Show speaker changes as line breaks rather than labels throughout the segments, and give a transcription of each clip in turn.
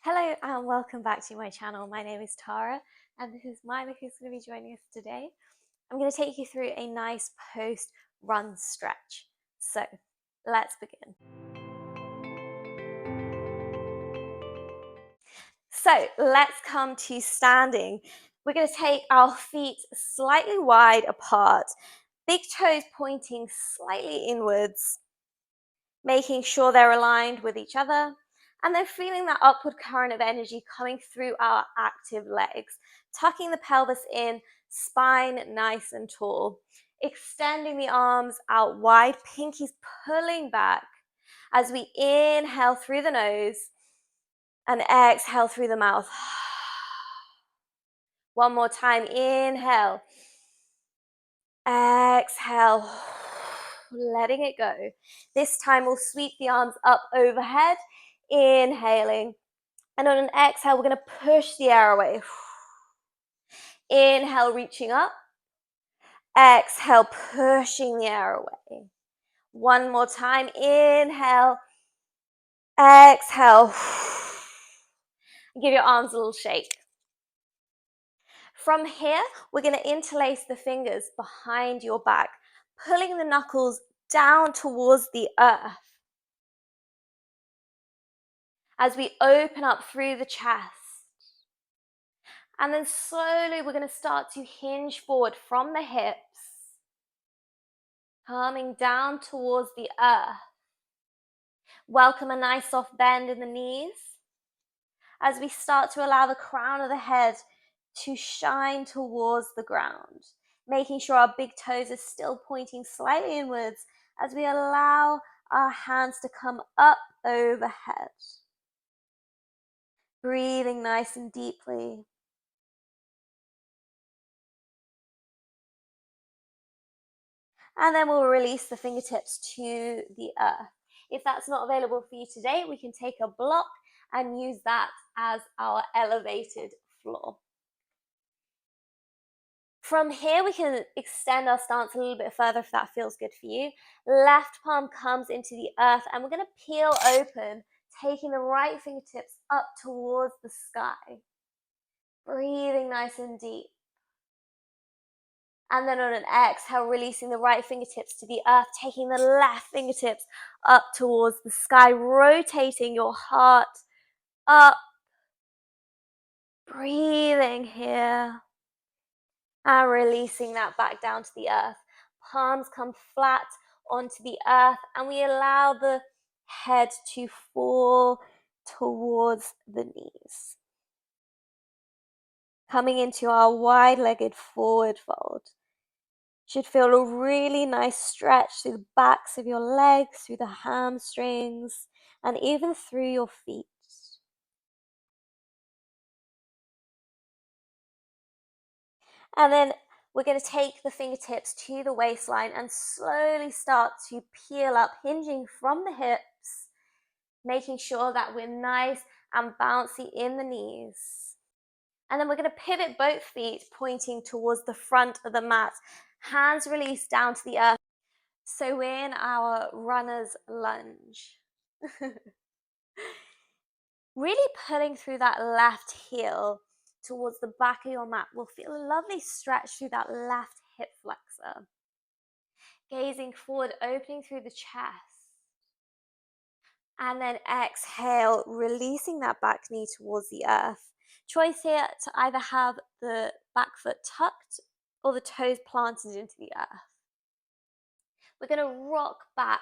Hello and welcome back to my channel. My name is Tara and this is Mila who's going to be joining us today. I'm going to take you through a nice post-run stretch. So let's begin. So let's come to standing. We're going to take our feet slightly wide apart, big toes pointing slightly inwards, making sure they're aligned with each other. And then feeling that upward current of energy coming through our active legs, tucking the pelvis in, spine nice and tall, extending the arms out wide, pinkies pulling back as we inhale through the nose and exhale through the mouth. One more time, inhale, exhale, letting it go. This time we'll sweep the arms up overhead, inhaling, and on an exhale, we're going to push the air away. Inhale, reaching up. Exhale, pushing the air away. One more time. Inhale. Exhale. Give your arms a little shake. From here, we're going to interlace the fingers behind your back, pulling the knuckles down towards the earth. As we open up through the chest. And then slowly we're going to start to hinge forward from the hips, coming down towards the earth. Welcome a nice soft bend in the knees as we start to allow the crown of the head to shine towards the ground, making sure our big toes are still pointing slightly inwards as we allow our hands to come up overhead. Breathing nice and deeply. And then we'll release the fingertips to the earth. If that's not available for you today, we can take a block and use that as our elevated floor. From here, we can extend our stance a little bit further if that feels good for you. Left palm comes into the earth and we're going to peel open, taking the right fingertips up towards the sky. Breathing nice and deep. And then on an exhale, releasing the right fingertips to the earth, taking the left fingertips up towards the sky, rotating your heart up. Breathing here. And releasing that back down to the earth. Palms come flat onto the earth and we allow the head to fall towards the knees. Coming into our wide-legged forward fold. Should feel a really nice stretch through the backs of your legs, through the hamstrings, and even through your feet. And then we're going to take the fingertips to the waistline and slowly start to peel up, hinging from the hips, making sure that we're nice and bouncy in the knees. And then we're going to pivot both feet, pointing towards the front of the mat. Hands released down to the earth. So we're in our runner's lunge. Really pulling through that left heel towards the back of your mat. We'll feel a lovely stretch through that left hip flexor. Gazing forward, opening through the chest. And then exhale, releasing that back knee towards the earth. Choice here to either have the back foot tucked or the toes planted into the earth. We're going to rock back,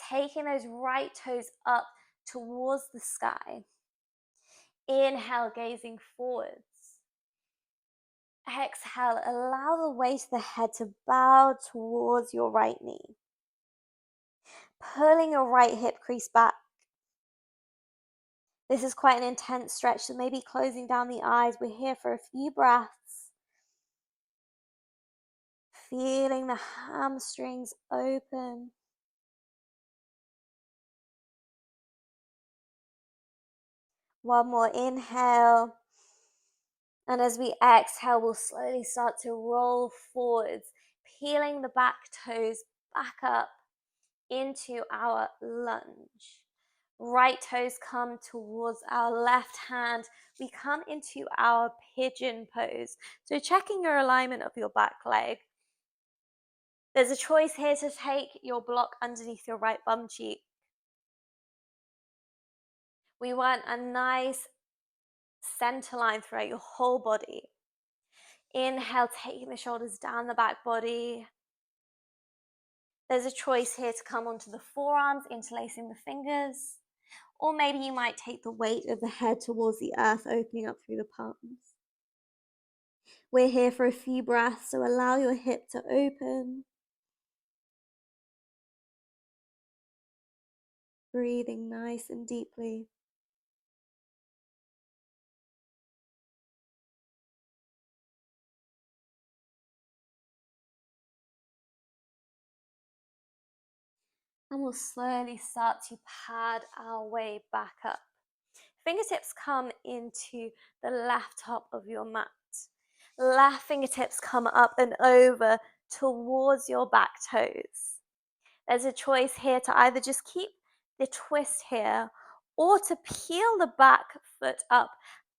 taking those right toes up towards the sky. Inhale, gazing forwards. Exhale, allow the weight of the head to bow towards your right knee. Pulling your right hip crease back. This is quite an intense stretch, so maybe closing down the eyes. We're here for a few breaths. Feeling the hamstrings open. One more inhale. And as we exhale, we'll slowly start to roll forwards, peeling the back toes back up into our lunge. Right toes come towards our left hand. We come into our pigeon pose. So checking your alignment of your back leg. There's a choice here to take your block underneath your right bum cheek. We want a nice center line throughout your whole body. Inhale, taking the shoulders down the back body. There's a choice here to come onto the forearms, interlacing the fingers. Or maybe you might take the weight of the head towards the earth, opening up through the palms. We're here for a few breaths, so allow your hip to open. Breathing nice and deeply. And we'll slowly start to pad our way back up. Fingertips come into the left top of your mat. Left fingertips come up and over towards your back toes. There's a choice here to either just keep the twist here or to peel the back foot up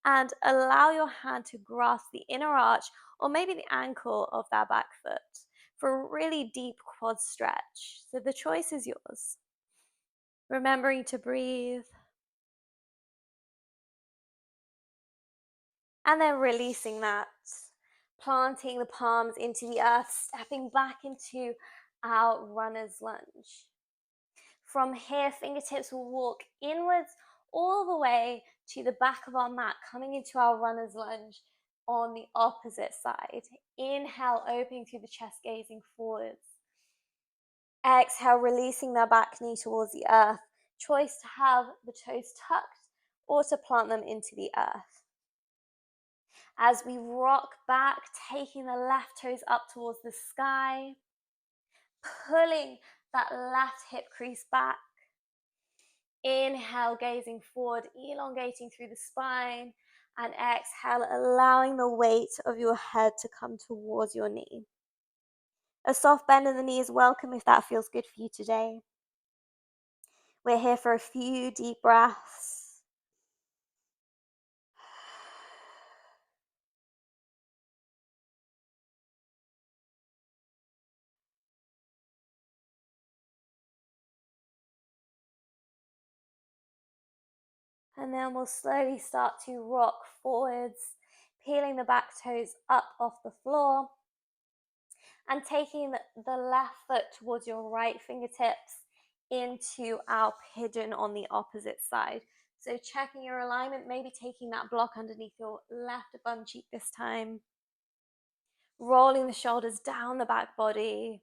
and allow your hand to grasp the inner arch or maybe the ankle of that back foot for a really deep quad stretch. So the choice is yours. Remembering to breathe. And then releasing that, planting the palms into the earth, stepping back into our runner's lunge. From here, fingertips will walk inwards all the way to the back of our mat, coming into our runner's lunge on the opposite side. Inhale, opening through the chest, gazing forwards. Exhale, releasing the back knee towards the earth. Choice to have the toes tucked or to plant them into the earth. As we rock back, taking the left toes up towards the sky, pulling that left hip crease back. Inhale, gazing forward, elongating through the spine, and exhale, allowing the weight of your head to come towards your knee. A soft bend in the knee is welcome if that feels good for you today. We're here for a few deep breaths. And then we'll slowly start to rock forwards, peeling the back toes up off the floor and taking the left foot towards your right fingertips into our pigeon on the opposite side. So checking your alignment, maybe taking that block underneath your left bum cheek this time. Rolling the shoulders down the back body.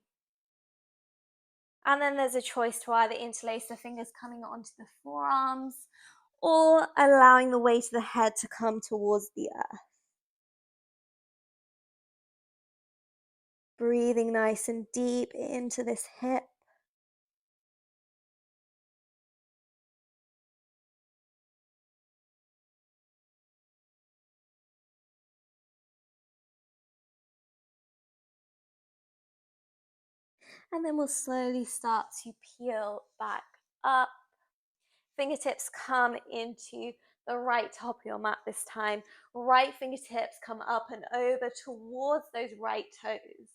And then there's a choice to either interlace the fingers coming onto the forearms or allowing the weight of the head to come towards the earth. Breathing nice and deep into this hip. And then we'll slowly start to peel back up. Fingertips come into the right top of your mat this time. Right fingertips come up and over towards those right toes.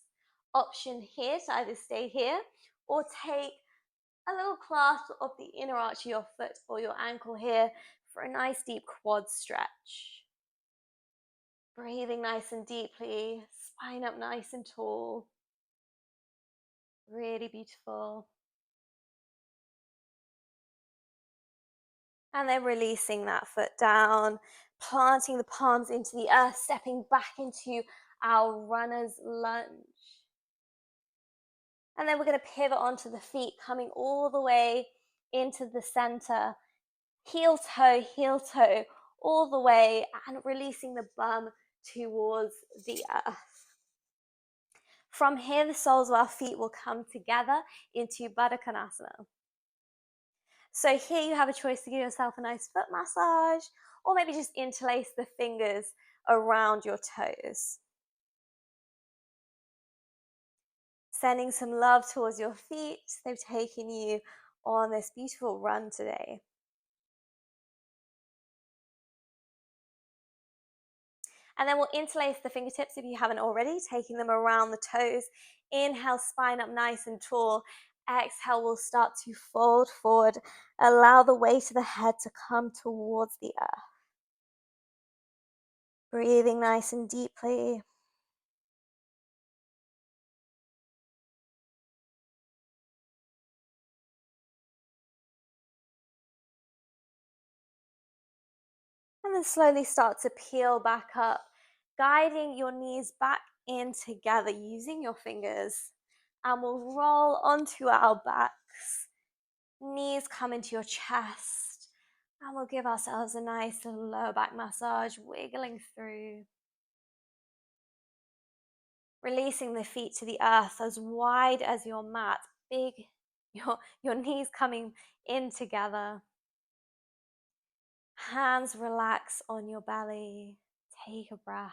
Option here to either stay here or take a little clasp of the inner arch of your foot or your ankle here for a nice deep quad stretch. Breathing nice and deeply, spine up nice and tall. Really beautiful. And then releasing that foot down, planting the palms into the earth, stepping back into our runner's lunge. And then we're going to pivot onto the feet, coming all the way into the center, heel toe, all the way, and releasing the bum towards the earth. From here, the soles of our feet will come together into Baddha Konasana. So here you have a choice to give yourself a nice foot massage, or maybe just interlace the fingers around your toes. Sending some love towards your feet. They've taken you on this beautiful run today. And then we'll interlace the fingertips if you haven't already, taking them around the toes. Inhale, spine up nice and tall. Exhale, we'll start to fold forward. Allow the weight of the head to come towards the earth. Breathing nice and deeply. And then slowly start to peel back up, guiding your knees back in together using your fingers. And we'll roll onto our backs. Knees come into your chest. And we'll give ourselves a nice little lower back massage, wiggling through. Releasing the feet to the earth as wide as your mat. Big, your knees coming in together. Hands relax on your belly. Take a breath.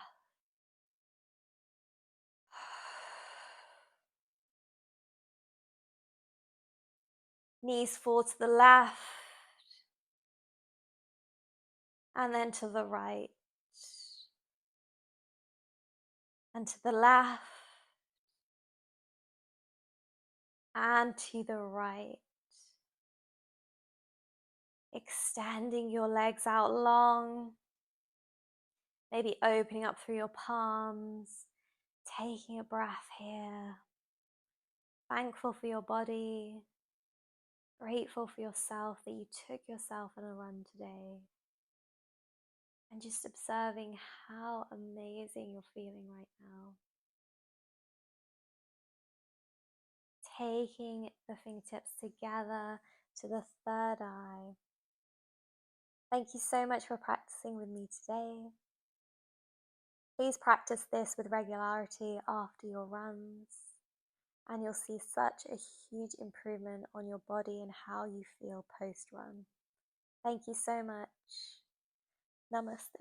Knees fall to the left and then to the right and to the left and to the right. Extending your legs out long, maybe opening up through your palms, taking a breath here. Thankful for your body, grateful for yourself that you took yourself on a run today. And just observing how amazing you're feeling right now. Taking the fingertips together to the third eye. Thank you so much for practicing with me today. Please practice this with regularity after your runs, and you'll see such a huge improvement on your body and how you feel post-run. Thank you so much. Namaste.